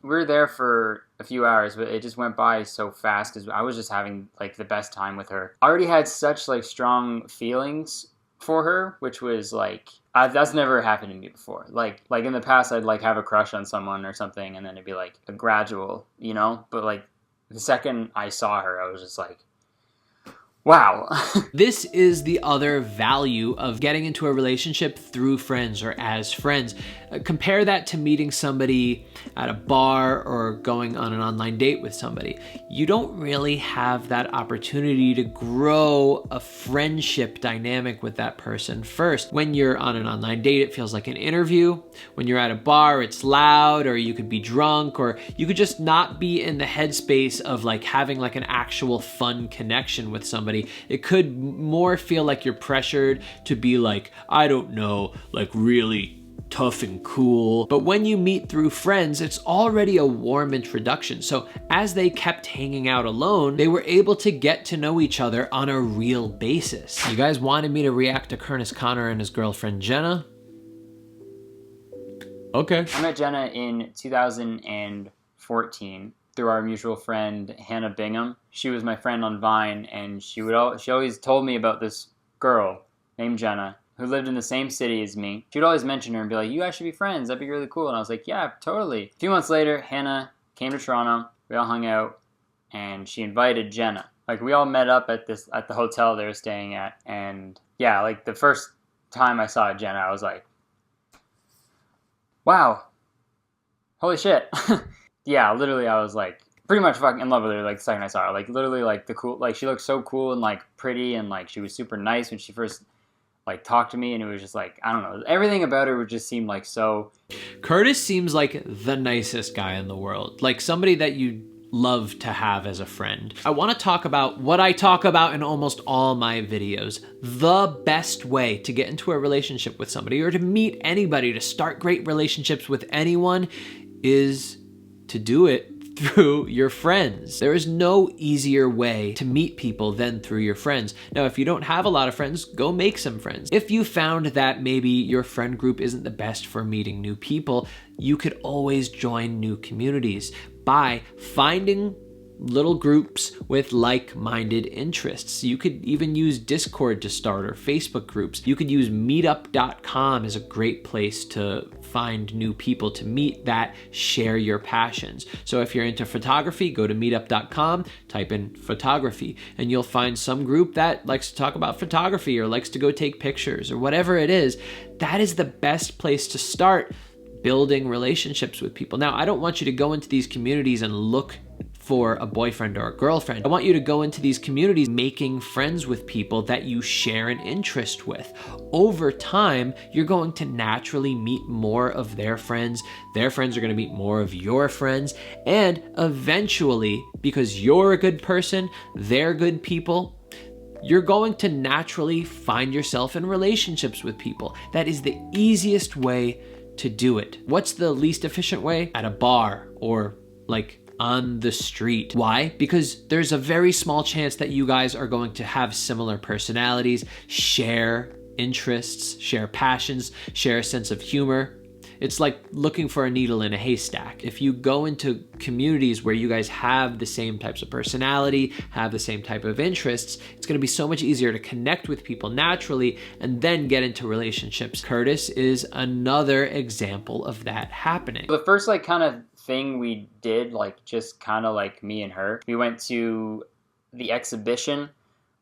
We were there for a few hours, but it just went by so fast because I was just having like the best time with her. I already had such like strong feelings for her, which was like that's never happened to me before. Like in the past, I'd like have a crush on someone or something, and then it'd be like a gradual, you know. But like the second I saw her, I was just like, wow. This is the other value of getting into a relationship through friends or as friends. Compare that to meeting somebody at a bar or going on an online date with somebody. You don't really have that opportunity to grow a friendship dynamic with that person first. When you're on an online date, it feels like an interview. When you're at a bar, it's loud, or you could be drunk, or you could just not be in the headspace of like having like an actual fun connection with somebody. It could more feel like you're pressured to be like, I don't know, like really tough and cool. But when you meet through friends, it's already a warm introduction. So as they kept hanging out alone, they were able to get to know each other on a real basis. You guys wanted me to react to Curtis Connor and his girlfriend Jenna? Okay. I met Jenna in 2014 through our mutual friend Hannah Bingham. She was my friend on Vine, and she always told me about this girl named Jenna who lived in the same city as me. She'd always mention her and be like, you guys should be friends, that'd be really cool. And I was like, yeah, totally. A few months later, Hannah came to Toronto, we all hung out, and she invited Jenna. Like, we all met up at the hotel they were staying at, and yeah, like the first time I saw Jenna, I was like, wow, holy shit. Yeah, literally I was like pretty much fucking in love with her like the second I saw her. Like literally like the cool, like she looked so cool and like pretty, and like she was super nice when she first like talked to me, and it was just like, I don't know, everything about her would just seem like so. Curtis seems like the nicest guy in the world, like somebody that you love to have as a friend. I want to talk about what I talk about in almost all my videos. The best way to get into a relationship with somebody, or to meet anybody, to start great relationships with anyone, is to do it through your friends. There is no easier way to meet people than through your friends. Now, if you don't have a lot of friends, go make some friends. If you found that maybe your friend group isn't the best for meeting new people, you could always join new communities by finding little groups with like-minded interests. You could even use Discord to start, or Facebook groups. You could use meetup.com as a great place to find new people to meet that share your passions. So if you're into photography, go to meetup.com, type in photography, and you'll find some group that likes to talk about photography or likes to go take pictures or whatever it is. That is the best place to start building relationships with people. Now, I don't want you to go into these communities and look for a boyfriend or a girlfriend. I want you to go into these communities making friends with people that you share an interest with. Over time, you're going to naturally meet more of their friends are going to meet more of your friends, and eventually, because you're a good person, they're good people, you're going to naturally find yourself in relationships with people. That is the easiest way to do it. What's the least efficient way? At a bar, or like on the street. Why? Because there's a very small chance that you guys are going to have similar personalities, share interests, share passions, share a sense of humor. It's like looking for a needle in a haystack. If you go into communities where you guys have the same types of personality, have the same type of interests, it's gonna be so much easier to connect with people naturally and then get into relationships. Curtis is another example of that happening. The first like kind of thing we did, like just kind of like me and her, we went to the exhibition,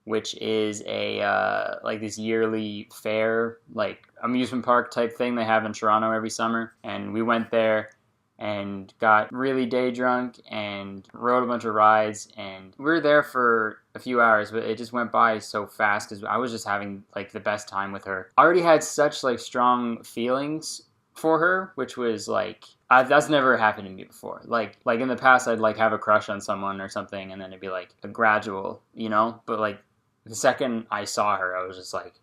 which is a like this yearly fair, like amusement park type thing they have in Toronto every summer. And we went there and got really day drunk and rode a bunch of rides, and we were there for a few hours, but it just went by so fast because I was just having like the best time with her. I already had such like strong feelings for her, which was like, that's never happened to me before. Like in the past, I'd like have a crush on someone or something, and then it'd be like a gradual, you know. But like the second I saw her, I was just like,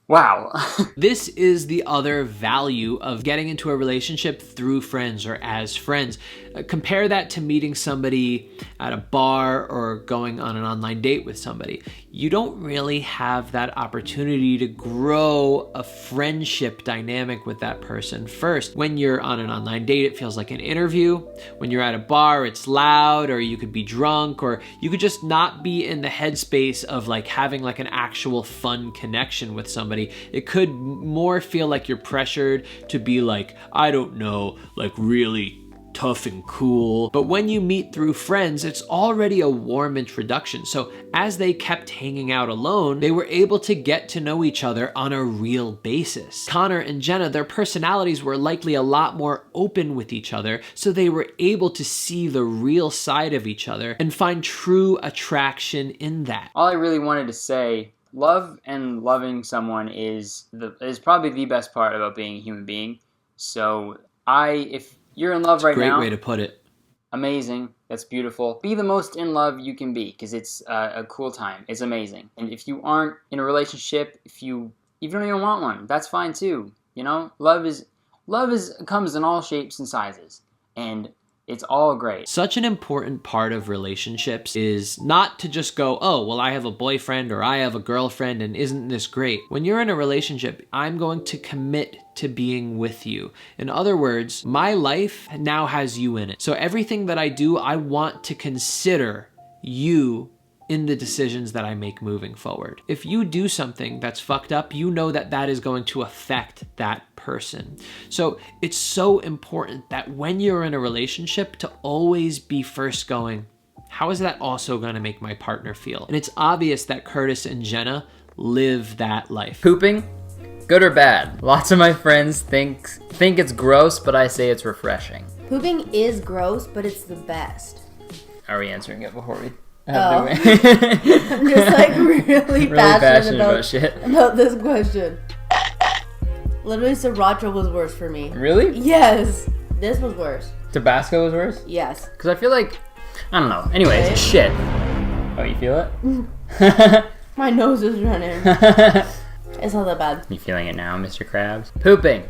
Wow. This is the other value of getting into a relationship through friends or as friends. Compare that to meeting somebody at a bar or going on an online date with somebody. You don't really have that opportunity to grow a friendship dynamic with that person first. When you're on an online date, it feels like an interview. When you're at a bar, it's loud, or you could be drunk, or you could just not be in the headspace of like having like an actual fun connection with somebody. It could more feel like you're pressured to be like, I don't know, like really tough and cool. But when you meet through friends, it's already a warm introduction. So as they kept hanging out alone, they were able to get to know each other on a real basis. Connor and Jenna, their personalities were likely a lot more open with each other, so they were able to see the real side of each other and find true attraction in that. All I really wanted to say, love and loving someone is probably the best part about being a human being. So if you're in love right now, Great way to put it. Amazing. That's beautiful. Be the most in love you can be, because it's a cool time. It's amazing. And if you aren't in a relationship, if you don't even want one, that's fine too. You know, love comes in all shapes and sizes, and it's all great. Such an important part of relationships is not to just go, oh, well, I have a boyfriend or I have a girlfriend and isn't this great? When you're in a relationship, I'm going to commit to being with you. In other words, my life now has you in it. So everything that I do, I want to consider you in the decisions that I make moving forward. If you do something that's fucked up, you know that that is going to affect that person. So it's so important that when you're in a relationship to always be first going, how is that also going to make my partner feel? And it's obvious that Kurtis and Jenna live that life. Pooping, good or bad? Lots of my friends think it's gross, but I say it's refreshing. Pooping is gross, but it's the best. Are we answering it before we? I'm just like really passionate about shit. About this question. Literally, sriracha was worse for me. Really? Yes. This was worse. Tabasco was worse? Yes. Because I feel like, I don't know. Anyways, okay. Shit. Oh, you feel it? My nose is running. It's not that bad. You feeling it now, Mr. Krabs? Pooping.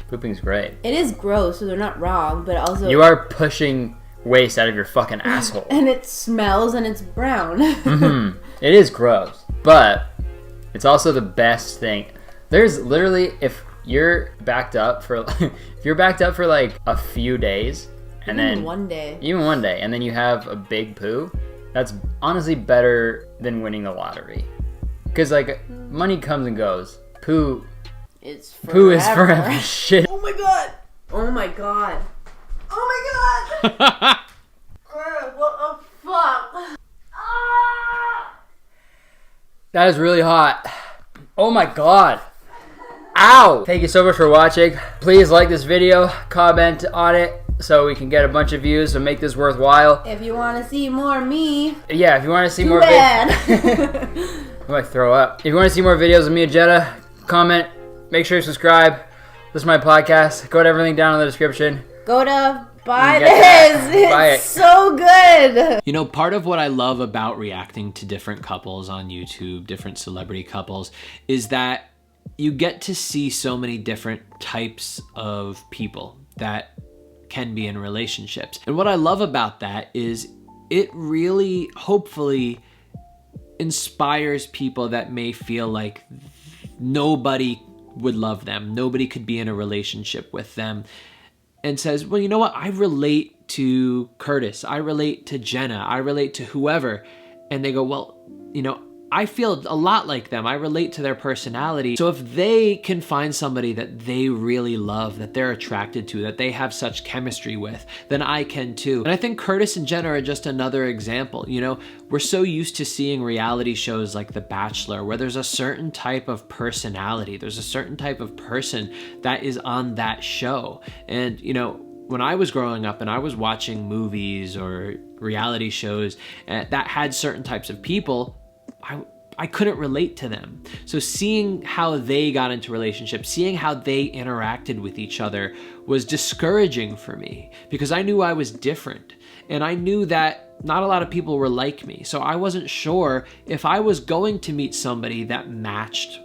Pooping's great. It is gross, so they're not wrong, but also... You are pushing waste out of your fucking asshole. And it smells and it's brown. Mm-hmm. It is gross, but it's also the best thing. There's literally, if you're backed up for like a few days, and even one day, and then you have a big poo, that's honestly better than winning the lottery. Because like money comes and goes, poo is forever. Shit. Oh my god. Oh my god. Oh my god! What the fuck? That is really hot. Oh my god. Ow! Thank you so much for watching. Please like this video, comment on it so we can get a bunch of views and make this worthwhile. If you want to see more me. Yeah, if you want to see more videos. I might throw up. If you want to see more videos of me and Jenna, comment, make sure you subscribe. This is my podcast. Go to everything down in the description. Go to buy this. It's so good. You know, part of what I love about reacting to different couples on YouTube, different celebrity couples, is that you get to see so many different types of people that can be in relationships. And what I love about that is it really, hopefully, inspires people that may feel like nobody would love them, nobody could be in a relationship with them, and says, well, you know what? I relate to Kurtis. I relate to Jenna. I relate to whoever. And they go, well, you know, I feel a lot like them. I relate to their personality. So if they can find somebody that they really love, that they're attracted to, that they have such chemistry with, then I can too. And I think Kurtis and Jenna are just another example. You know, we're so used to seeing reality shows like The Bachelor, where there's a certain type of personality, there's a certain type of person that is on that show. And, you know, when I was growing up and I was watching movies or reality shows that had certain types of people, I couldn't relate to them. So seeing how they got into relationships, seeing how they interacted with each other was discouraging for me because I knew I was different and I knew that not a lot of people were like me. So I wasn't sure if I was going to meet somebody that matched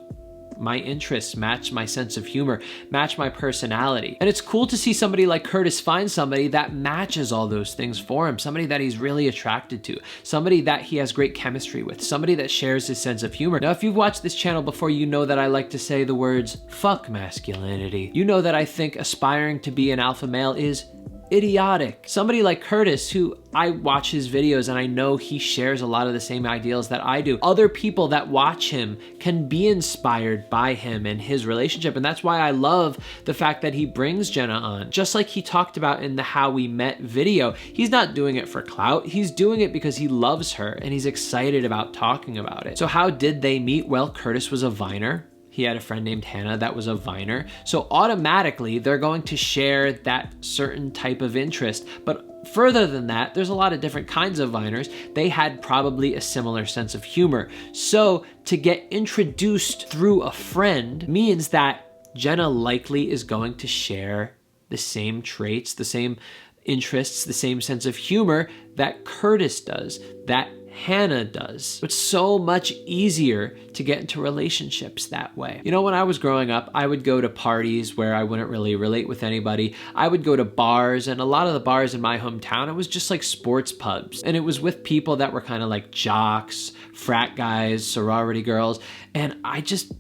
my interests, match my sense of humor, match my personality. And it's cool to see somebody like Kurtis find somebody that matches all those things for him, somebody that he's really attracted to, somebody that he has great chemistry with, somebody that shares his sense of humor. Now, if you've watched this channel before, you know that I like to say the words, fuck masculinity. You know that I think aspiring to be an alpha male is idiotic. Somebody like Kurtis, who I watch his videos and I know he shares a lot of the same ideals that I do. Other people that watch him can be inspired by him and his relationship. And that's why I love the fact that he brings Jenna on. Just like he talked about in the How We Met video, he's not doing it for clout. He's doing it because he loves her and he's excited about talking about it. So how did they meet? Well, Kurtis was a Viner. He had a friend named Hannah that was a Viner. So automatically they're going to share that certain type of interest. But further than that, there's a lot of different kinds of Viners. They had probably a similar sense of humor. So to get introduced through a friend means that Jenna likely is going to share the same traits, the same interests, the same sense of humor that Kurtis does, that Hannah does. It's so much easier to get into relationships that way. You know, when I was growing up, I would go to parties where I wouldn't really relate with anybody. I would go to bars, and a lot of the bars in my hometown, it was just like sports pubs. And it was with people that were kind of like jocks, frat guys, sorority girls, and I just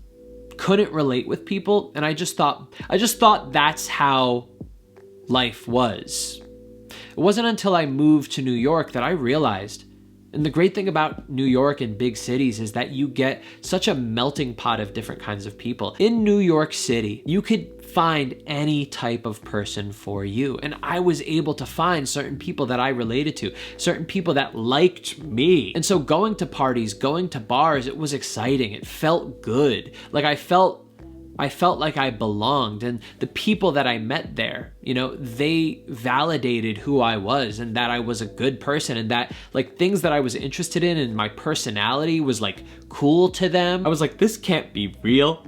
couldn't relate with people. And I just thought that's how life was. It wasn't until I moved to New York that I realized. And the great thing about New York and big cities is that you get such a melting pot of different kinds of people. In New York City, you could find any type of person for you. And I was able to find certain people that I related to, certain people that liked me. And so going to parties, going to bars, it was exciting. It felt good. Like I felt like I belonged, and the people that I met there, you know, they validated who I was and that I was a good person, and that like things that I was interested in and my personality was like cool to them. I was like, this can't be real.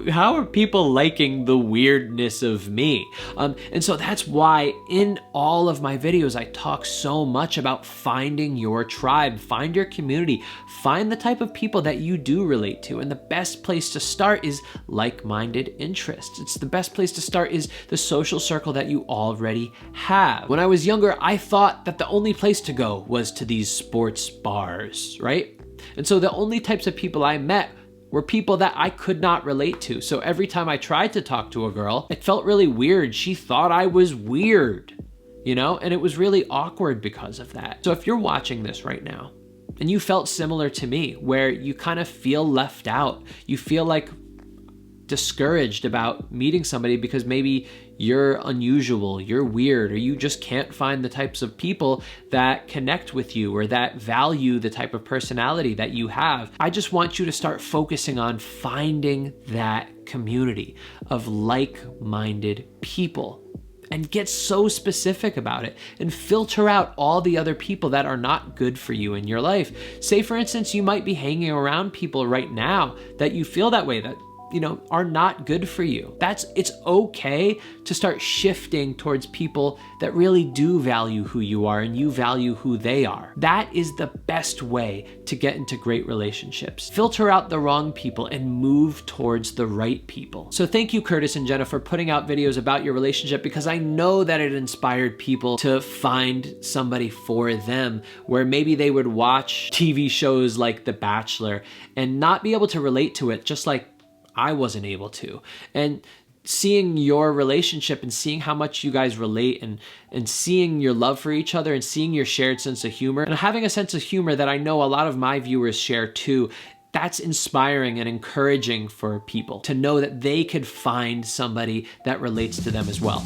How are people liking the weirdness of me? And so that's why in all of my videos, I talk so much about finding your tribe, find your community, find the type of people that you do relate to. And the best place to start is like-minded interests. It's the best place to start is the social circle that you already have. When I was younger, I thought that the only place to go was to these sports bars, right? And so the only types of people I met were people that I could not relate to. So every time I tried to talk to a girl, it felt really weird. She thought I was weird, you know, and it was really awkward because of that. So if you're watching this right now and you felt similar to me, where you kind of feel left out, you feel like discouraged about meeting somebody because maybe you're unusual, you're weird, or you just can't find the types of people that connect with you or that value the type of personality that you have. I just want you to start focusing on finding that community of like-minded people and get so specific about it and filter out all the other people that are not good for you in your life. Say, for instance, you might be hanging around people right now that you feel that way, that you know, are not good for you. It's okay to start shifting towards people that really do value who you are and you value who they are. That is the best way to get into great relationships. Filter out the wrong people and move towards the right people. So thank you, Kurtis and Jenna, for putting out videos about your relationship, because I know that it inspired people to find somebody for them, where maybe they would watch TV shows like The Bachelor and not be able to relate to it, just like I wasn't able to. And seeing your relationship and seeing how much you guys relate and seeing your love for each other and seeing your shared sense of humor and having a sense of humor that I know a lot of my viewers share too, that's inspiring and encouraging for people to know that they could find somebody that relates to them as well.